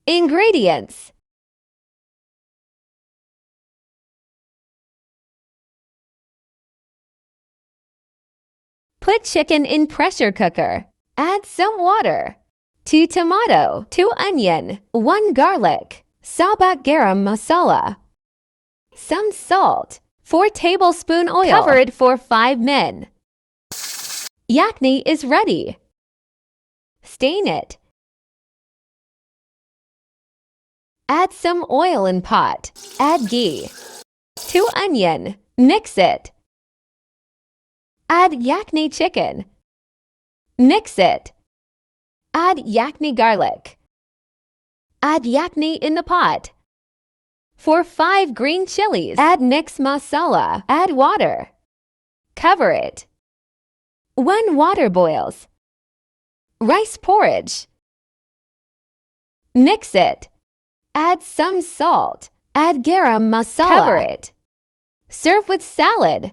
Ingredients: put chicken in pressure cooker. Add some water. 2 tomato, 2 onion, 1 garlic, sabat garam masala, some salt, 4 tablespoon oil. Cover it for 5 minutes. Yakhni is ready. Stain it. Add some oil in pot. Add ghee. 2 onion. Mix it. Add yakhni chicken. Mix it. Add yakhni garlic. Add yakhni in the pot. For 5 green chilies, add mix masala. Add water. Cover it. When water boils, rice porridge. Mix it. Add some salt. Add garam masala. Cover it. Serve with salad.